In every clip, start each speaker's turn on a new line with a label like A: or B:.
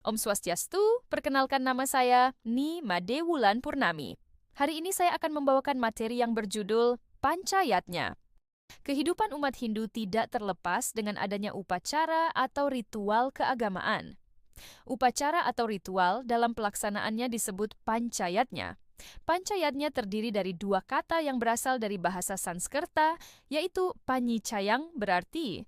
A: Om Swastiastu, perkenalkan nama saya Ni Made Wulan Purnami. Hari ini saya akan membawakan materi yang berjudul Panchayatnya. Kehidupan umat Hindu tidak terlepas dengan adanya upacara atau ritual keagamaan. Upacara atau ritual dalam pelaksanaannya disebut panchayatnya. Panchayatnya terdiri dari dua kata yang berasal dari bahasa Sanskerta, yaitu panyicayang berarti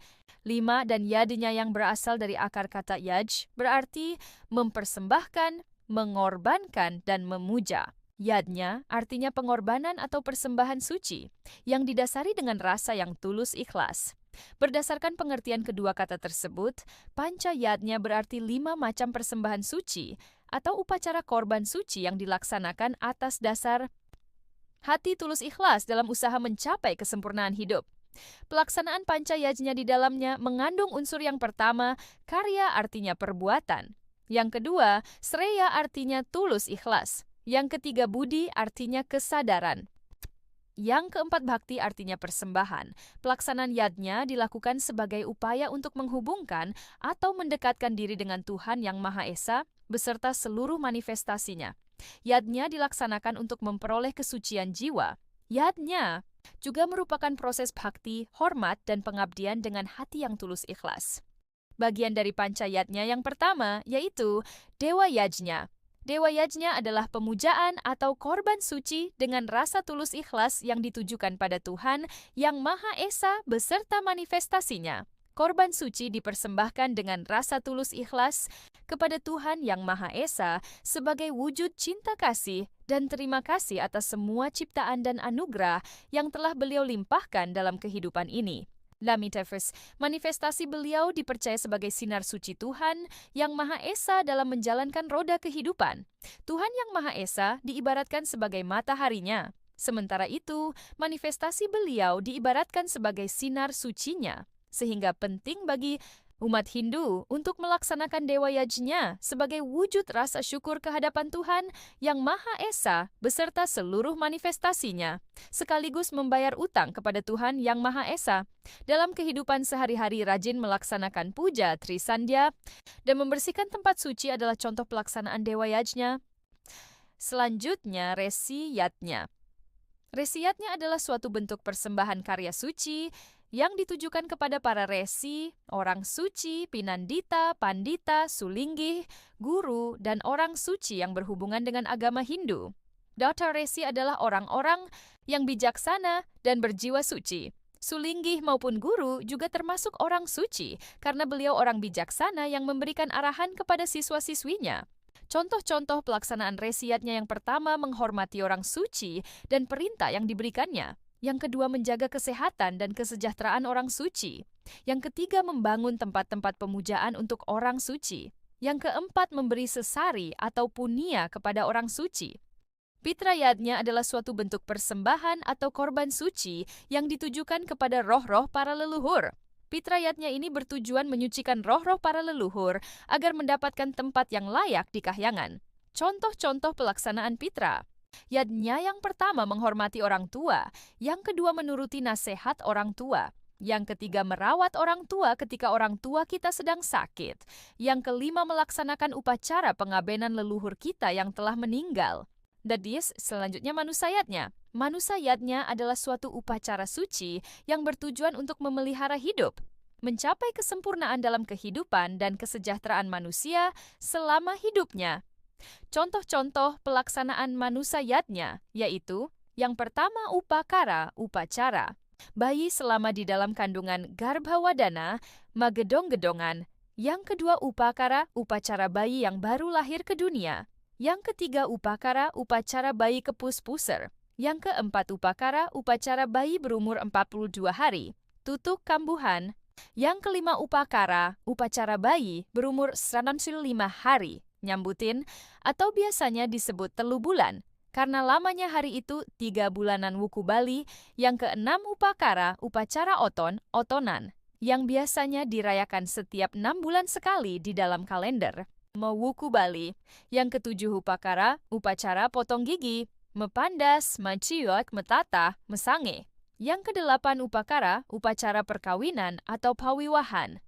A: 5 dan yadnya yang berasal dari akar kata yaj berarti mempersembahkan, mengorbankan, dan memuja. Yadnya artinya pengorbanan atau persembahan suci, yang didasari dengan rasa yang tulus ikhlas. Berdasarkan pengertian kedua kata tersebut, panchayatnya berarti 5 macam persembahan suci atau upacara korban suci yang dilaksanakan atas dasar hati tulus ikhlas dalam usaha mencapai kesempurnaan hidup. Pelaksanaan panchayatnya di dalamnya mengandung unsur yang pertama, karya artinya perbuatan. Yang kedua, sreya artinya tulus ikhlas. Yang ketiga, budi artinya kesadaran. Yang keempat, bhakti artinya persembahan. Pelaksanaan yadnya dilakukan sebagai upaya untuk menghubungkan atau mendekatkan diri dengan Tuhan Yang Maha Esa beserta seluruh manifestasinya. Yadnya dilaksanakan untuk memperoleh kesucian jiwa. Yadnya juga merupakan proses bhakti, hormat, dan pengabdian dengan hati yang tulus ikhlas. Bagian dari panchayatnya yang pertama yaitu Dewa Yajnya. Dewa Yajnya adalah pemujaan atau korban suci dengan rasa tulus ikhlas yang ditujukan pada Tuhan Yang Maha Esa beserta manifestasinya. Korban suci dipersembahkan dengan rasa tulus ikhlas kepada Tuhan Yang Maha Esa sebagai wujud cinta kasih dan terima kasih atas semua ciptaan dan anugerah yang telah beliau limpahkan dalam kehidupan ini. Lamitefus, manifestasi beliau dipercaya sebagai sinar suci Tuhan Yang Maha Esa dalam menjalankan roda kehidupan. Tuhan Yang Maha Esa diibaratkan sebagai mataharinya. Sementara itu, manifestasi beliau diibaratkan sebagai sinar sucinya. Sehingga penting bagi umat Hindu untuk melaksanakan Dewa Yajnya sebagai wujud rasa syukur kehadapan Tuhan Yang Maha Esa beserta seluruh manifestasinya, sekaligus membayar utang kepada Tuhan Yang Maha Esa. Dalam kehidupan sehari-hari rajin melaksanakan puja Trisandya dan membersihkan tempat suci adalah contoh pelaksanaan Dewa Yajnya. Selanjutnya, resiyatnya. Resiyatnya adalah suatu bentuk persembahan karya suci yang ditujukan kepada para resi, orang suci, pinandita, pandita, sulinggih, guru, dan orang suci yang berhubungan dengan agama Hindu. Data resi adalah orang-orang yang bijaksana dan berjiwa suci. Sulinggih maupun guru juga termasuk orang suci karena beliau orang bijaksana yang memberikan arahan kepada siswa-siswinya. Contoh-contoh pelaksanaan resiyatnya yang pertama menghormati orang suci dan perintah yang diberikannya. Yang kedua, menjaga kesehatan dan kesejahteraan orang suci. Yang ketiga, membangun tempat-tempat pemujaan untuk orang suci. Yang keempat, memberi sesari atau punia kepada orang suci. Pitrayatnya adalah suatu bentuk persembahan atau korban suci yang ditujukan kepada roh-roh para leluhur. Pitrayatnya ini bertujuan menyucikan roh-roh para leluhur agar mendapatkan tempat yang layak di kahyangan. Contoh-contoh pelaksanaan pitra. Yadnya yang pertama menghormati orang tua, yang kedua menuruti nasihat orang tua, yang ketiga merawat orang tua ketika orang tua kita sedang sakit, yang kelima melaksanakan upacara pengabenan leluhur kita yang telah meninggal. Dadis, selanjutnya manusayatnya. Manusayatnya adalah suatu upacara suci yang bertujuan untuk memelihara hidup, mencapai kesempurnaan dalam kehidupan dan kesejahteraan manusia selama hidupnya. Contoh-contoh pelaksanaan manusayatnya yaitu yang pertama upakara, upacara. Bayi selama di dalam kandungan garbhawadana, magedong-gedongan. Yang kedua upakara, upacara bayi yang baru lahir ke dunia. Yang ketiga upakara, upacara bayi kepus-puser. Yang keempat upakara, upacara bayi berumur 42 hari. Tutuk kambuhan. Yang kelima upakara, upacara bayi berumur 105 hari. Nyambutin, atau biasanya disebut telu bulan, karena lamanya hari itu 3 bulanan wuku Bali. Yang keenam upakara, upacara otonan, yang biasanya dirayakan setiap 6 bulan sekali di dalam kalender. Mewuku Bali. Yang ketujuh upakara, upacara potong gigi, mepandas, maciot, metata, mesange. Yang kedelapan upakara, upacara perkawinan atau pawiwahan.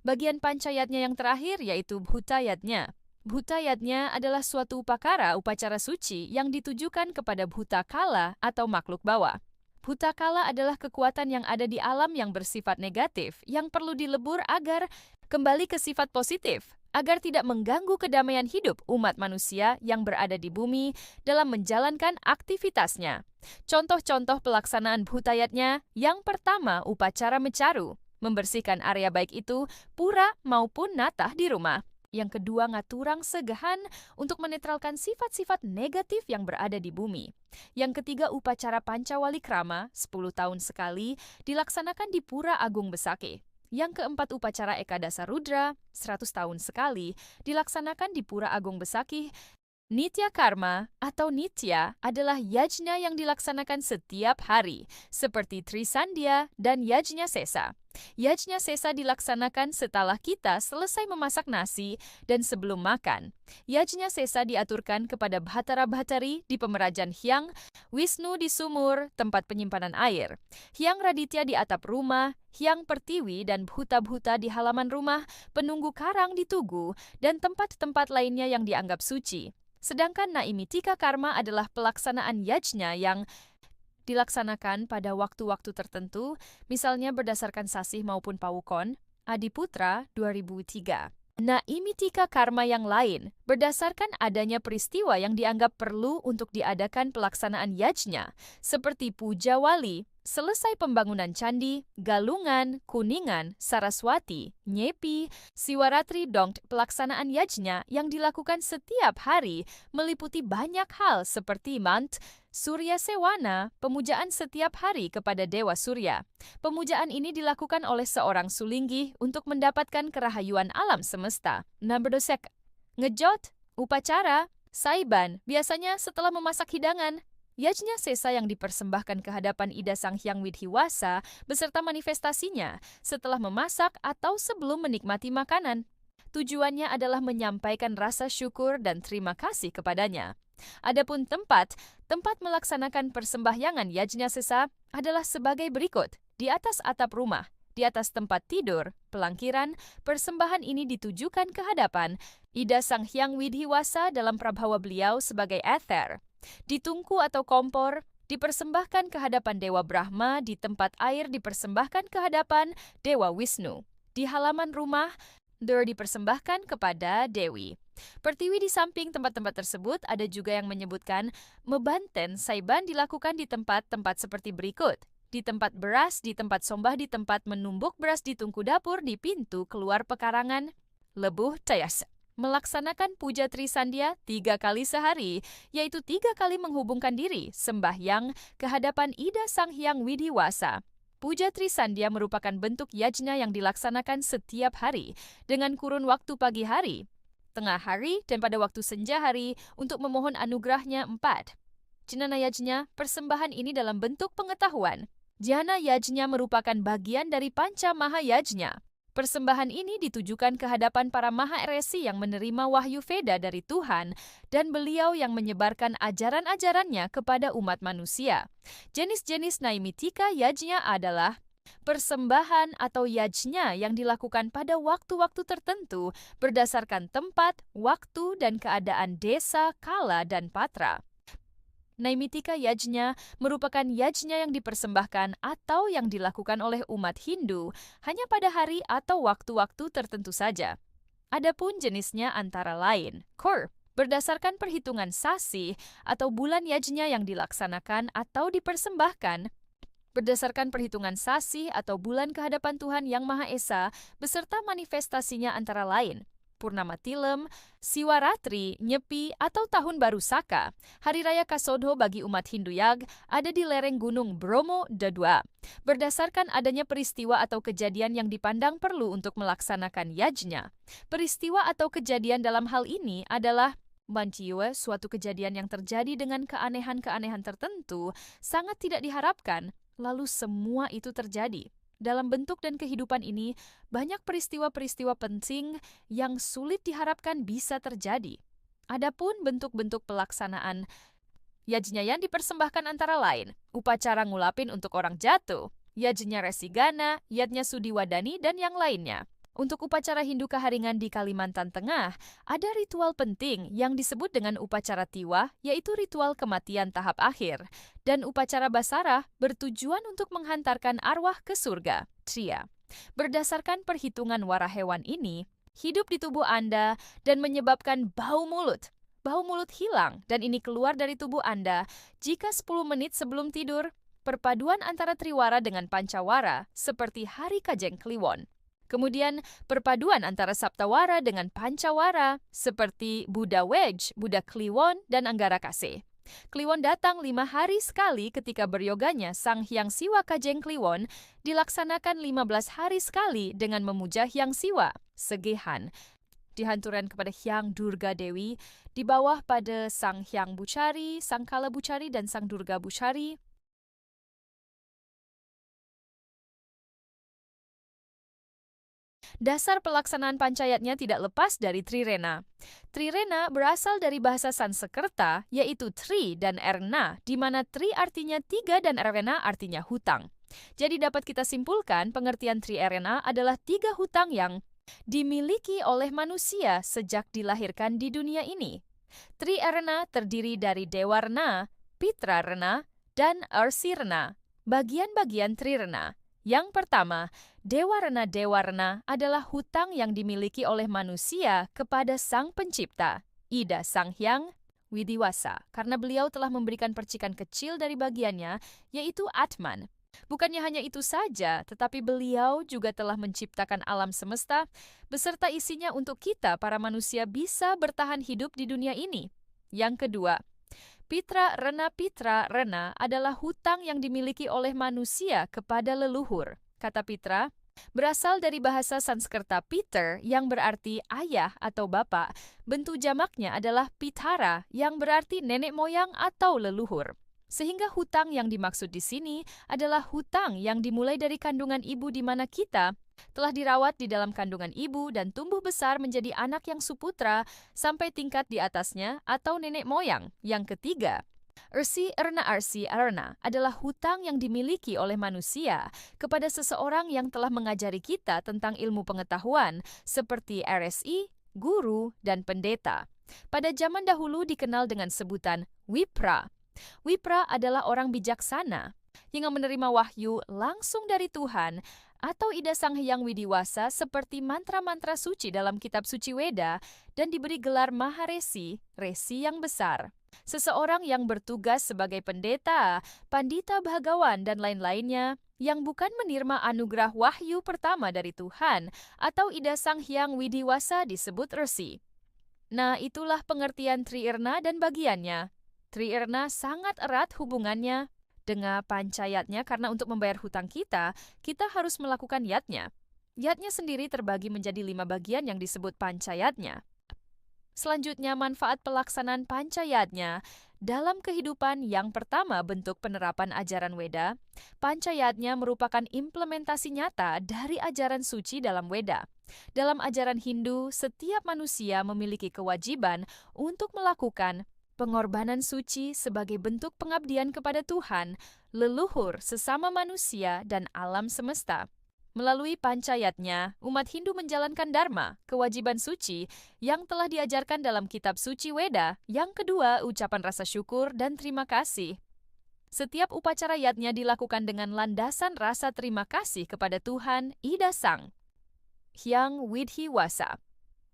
A: Bagian panchayatnya yang terakhir yaitu bhutayatnya. Bhutayatnya adalah suatu upacara suci yang ditujukan kepada Bhutakala atau makhluk bawah. Bhutakala adalah kekuatan yang ada di alam yang bersifat negatif, yang perlu dilebur agar kembali ke sifat positif, agar tidak mengganggu kedamaian hidup umat manusia yang berada di bumi dalam menjalankan aktivitasnya. Contoh-contoh pelaksanaan Bhutayatnya, yang pertama upacara mecaru, membersihkan area baik itu pura maupun natah di rumah. Yang kedua, ngaturang segahan untuk menetralkan sifat-sifat negatif yang berada di bumi. Yang ketiga, upacara Pancawalikrama 10 tahun sekali dilaksanakan di Pura Agung Besake. Yang keempat, upacara Ekadasa Rudra 100 tahun sekali dilaksanakan di Pura Agung Besakih. Nitya Karma atau Nitya adalah yajna yang dilaksanakan setiap hari, seperti Trisandhya dan Yajna Sesa. Yajna Sesa dilaksanakan setelah kita selesai memasak nasi dan sebelum makan. Yajna Sesa diaturkan kepada Bhattara-Bhattari di Pemerajan Hyang, Wisnu di sumur, tempat penyimpanan air, Hyang Raditya di atap rumah, Hyang Pertiwi dan Bhuta-Bhuta di halaman rumah, penunggu karang di tugu, dan tempat-tempat lainnya yang dianggap suci. Sedangkan Naimitika Karma adalah pelaksanaan yajna yang dilaksanakan pada waktu-waktu tertentu, misalnya berdasarkan sasih maupun pawukon, Adiputra 2003. Naimitika Karma yang lain berdasarkan adanya peristiwa yang dianggap perlu untuk diadakan pelaksanaan yajna, seperti Puja Wali, selesai pembangunan candi, Galungan, Kuningan, Saraswati, Nyepi, Siwaratri Dongt. Pelaksanaan yajna yang dilakukan setiap hari meliputi banyak hal seperti mant, Surya Sewana, pemujaan setiap hari kepada Dewa Surya. Pemujaan ini dilakukan oleh seorang sulinggi untuk mendapatkan kerahayuan alam semesta. Naberdosek, ngejot, upacara, saiban, biasanya setelah memasak hidangan. Yajna Sesa yang dipersembahkan ke hadapan Ida Sang Hyang Widhiwasa beserta manifestasinya setelah memasak atau sebelum menikmati makanan. Tujuannya adalah menyampaikan rasa syukur dan terima kasih kepadanya. Adapun tempat melaksanakan persembahyangan Yajna Sesa adalah sebagai berikut. Di atas atap rumah, di atas tempat tidur, pelangkiran, persembahan ini ditujukan ke hadapan Ida Sang Hyang Widhiwasa dalam prabhawa beliau sebagai ether. Di tungku atau kompor, dipersembahkan ke hadapan Dewa Brahma, di tempat air dipersembahkan ke hadapan Dewa Wisnu. Di halaman rumah, dipersembahkan kepada Dewi. Pertiwi di samping tempat-tempat tersebut ada juga yang menyebutkan mebanten saiban dilakukan di tempat-tempat seperti berikut. Di tempat beras, di tempat sombah, di tempat menumbuk beras, di tungku dapur, di pintu keluar pekarangan. Lebuh Tayas melaksanakan puja Trisandhya 3 kali sehari, yaitu 3 kali menghubungkan diri, sembahyang ke hadapan Ida Sang Hyang Widhiwasa. Puja Trisandhya merupakan bentuk yajna yang dilaksanakan setiap hari, dengan kurun waktu pagi hari, tengah hari, dan pada waktu senja hari untuk memohon anugerahnya 4. Jnana Yajna, persembahan ini dalam bentuk pengetahuan. Jnana Yajna merupakan bagian dari Panca Mahayajna. Persembahan ini ditujukan ke hadapan para Maha-Resi yang menerima wahyu Veda dari Tuhan dan beliau yang menyebarkan ajaran-ajarannya kepada umat manusia. Jenis-jenis Naimitika Yajna adalah persembahan atau yajna yang dilakukan pada waktu-waktu tertentu berdasarkan tempat, waktu, dan keadaan desa, kala, dan patra. Naimitika Yajna merupakan yajna yang dipersembahkan atau yang dilakukan oleh umat Hindu hanya pada hari atau waktu-waktu tertentu saja. Adapun jenisnya antara lain, berdasarkan perhitungan sasi atau bulan yajna yang dilaksanakan atau dipersembahkan, berdasarkan perhitungan sasi atau bulan kehadapan Tuhan Yang Maha Esa beserta manifestasinya antara lain, Purnama Tilem, Siwaratri, Nyepi, atau Tahun Baru Saka. Hari Raya Kasodho bagi umat Hindu Yag ada di lereng Gunung Bromo Dadua. Berdasarkan adanya peristiwa atau kejadian yang dipandang perlu untuk melaksanakan yajna. Peristiwa atau kejadian dalam hal ini adalah Banjiwa, suatu kejadian yang terjadi dengan keanehan-keanehan tertentu, sangat tidak diharapkan, lalu semua itu terjadi. Dalam bentuk dan kehidupan ini, banyak peristiwa-peristiwa penting yang sulit diharapkan bisa terjadi. Adapun bentuk-bentuk pelaksanaan yajna yang dipersembahkan antara lain, upacara ngulapin untuk orang jatuh, yajna resigana, yajna sudiwadani, dan yang lainnya. Untuk upacara Hindu Keharingan di Kalimantan Tengah, ada ritual penting yang disebut dengan upacara Tiwah, yaitu ritual kematian tahap akhir. Dan upacara Basarah bertujuan untuk menghantarkan arwah ke surga, Tria. Berdasarkan perhitungan wara hewan ini, hidup di tubuh Anda dan menyebabkan bau mulut. Bau mulut hilang dan ini keluar dari tubuh Anda jika 10 menit sebelum tidur. Perpaduan antara Triwara dengan Pancawara seperti Hari Kajeng Kliwon. Kemudian, perpaduan antara Saptawara dengan Pancawara, seperti Buddha Wedge, Buddha Kliwon, dan Anggara Kase. Kliwon datang 5 hari sekali ketika beryoganya Sang Hyang Siwa Kajeng Kliwon dilaksanakan 15 hari sekali dengan memuja Hyang Siwa, Segehan. Dihanturan kepada Hyang Durga Dewi, di bawah pada Sang Hyang Bucari, Sang Kala Bucari, dan Sang Durga Bucari. Dasar pelaksanaan pancayatnya tidak lepas dari Trirena. Trirena berasal dari bahasa Sansekerta, yaitu Tri dan Erna, di mana Tri artinya 3 dan Erena artinya hutang. Jadi dapat kita simpulkan pengertian Tri Erena adalah 3 hutang yang dimiliki oleh manusia sejak dilahirkan di dunia ini. Tri Erena terdiri dari Dewarna, Pitrarena, dan Arsirena. Bagian-bagian Trirena. Yang pertama, Dewarna adalah hutang yang dimiliki oleh manusia kepada Sang Pencipta, Ida Sang Hyang Widiwasa, karena beliau telah memberikan percikan kecil dari bagiannya, yaitu Atman. Bukannya hanya itu saja, tetapi beliau juga telah menciptakan alam semesta, beserta isinya untuk kita, para manusia, bisa bertahan hidup di dunia ini. Yang kedua, Pitra Rena adalah hutang yang dimiliki oleh manusia kepada leluhur. Kata Pitra berasal dari bahasa Sanskerta Peter yang berarti ayah atau bapak. Bentuk jamaknya adalah Pitara yang berarti nenek moyang atau leluhur. Sehingga hutang yang dimaksud di sini adalah hutang yang dimulai dari kandungan ibu di mana kita telah dirawat di dalam kandungan ibu dan tumbuh besar menjadi anak yang suputra sampai tingkat di atasnya atau nenek moyang. Yang ketiga, Arna adalah hutang yang dimiliki oleh manusia kepada seseorang yang telah mengajari kita tentang ilmu pengetahuan seperti RSI, guru, dan pendeta. Pada zaman dahulu dikenal dengan sebutan Wipra. Wipra adalah orang bijaksana yang menerima wahyu langsung dari Tuhan atau Ida Sang Hyang Widiwasa seperti mantra-mantra suci dalam kitab suci Weda dan diberi gelar Maharesi, resi yang besar. Seseorang yang bertugas sebagai pendeta, pandita bhagawan, dan lain-lainnya yang bukan menerima anugerah wahyu pertama dari Tuhan atau Ida Sang Hyang Widiwasa disebut resi. Nah, itulah pengertian Trirena dan bagiannya. Trirena sangat erat hubungannya dengan pancayatnya karena untuk membayar hutang kita harus melakukan yatnya. Yatnya sendiri terbagi menjadi 5 bagian yang disebut pancayatnya. Selanjutnya, manfaat pelaksanaan pancayatnya dalam kehidupan. Yang pertama, bentuk penerapan ajaran Weda. Pancayatnya merupakan implementasi nyata dari ajaran suci dalam Weda. Dalam ajaran Hindu, setiap manusia memiliki kewajiban untuk melakukan pengorbanan suci sebagai bentuk pengabdian kepada Tuhan, leluhur, sesama manusia, dan alam semesta. Melalui pancayatnya, umat Hindu menjalankan dharma, kewajiban suci, yang telah diajarkan dalam kitab suci Weda. Yang kedua, ucapan rasa syukur dan terima kasih. Setiap upacara yatnya dilakukan dengan landasan rasa terima kasih kepada Tuhan, Ida Sang Hyang Widiwasa,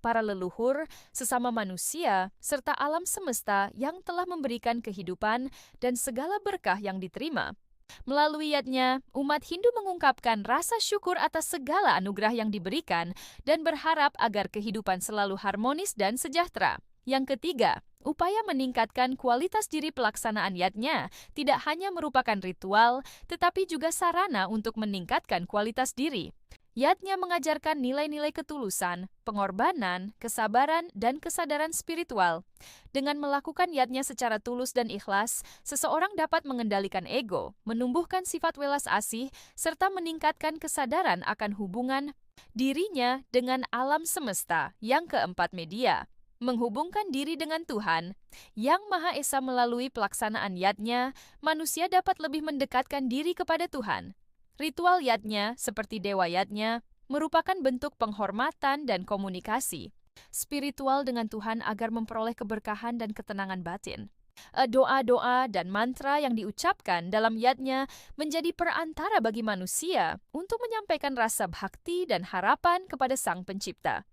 A: para leluhur, sesama manusia, serta alam semesta yang telah memberikan kehidupan dan segala berkah yang diterima. Melalui yatnya, umat Hindu mengungkapkan rasa syukur atas segala anugerah yang diberikan dan berharap agar kehidupan selalu harmonis dan sejahtera. Yang ketiga, upaya meningkatkan kualitas diri. Pelaksanaan yatnya tidak hanya merupakan ritual, tetapi juga sarana untuk meningkatkan kualitas diri. Yatnya mengajarkan nilai-nilai ketulusan, pengorbanan, kesabaran, dan kesadaran spiritual. Dengan melakukan yatnya secara tulus dan ikhlas, seseorang dapat mengendalikan ego, menumbuhkan sifat welas asih, serta meningkatkan kesadaran akan hubungan dirinya dengan alam semesta. Yang keempat, media. Menghubungkan diri dengan Tuhan Yang Maha Esa. Melalui pelaksanaan yatnya, manusia dapat lebih mendekatkan diri kepada Tuhan. Ritual yatnya, seperti dewa yatnya, merupakan bentuk penghormatan dan komunikasi spiritual dengan Tuhan agar memperoleh keberkahan dan ketenangan batin. Doa-doa dan mantra yang diucapkan dalam yatnya menjadi perantara bagi manusia untuk menyampaikan rasa bakti dan harapan kepada Sang Pencipta.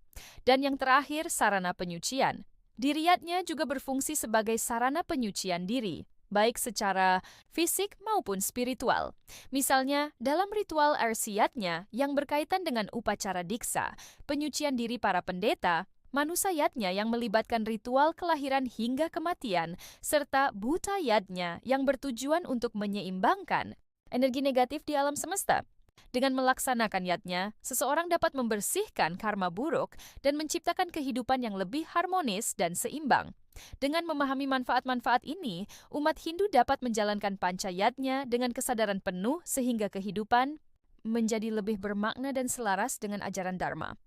A: Dan yang terakhir, sarana penyucian. Diriatnya juga berfungsi sebagai sarana penyucian diri, baik secara fisik maupun spiritual. Misalnya, dalam ritual arsiatnya yang berkaitan dengan upacara diksa, penyucian diri para pendeta, manusayatnya yang melibatkan ritual kelahiran hingga kematian, serta butayatnya yang bertujuan untuk menyeimbangkan energi negatif di alam semesta. Dengan melaksanakan yatnya, seseorang dapat membersihkan karma buruk dan menciptakan kehidupan yang lebih harmonis dan seimbang. Dengan memahami manfaat-manfaat ini, umat Hindu dapat menjalankan pancayatnya dengan kesadaran penuh sehingga kehidupan menjadi lebih bermakna dan selaras dengan ajaran Dharma.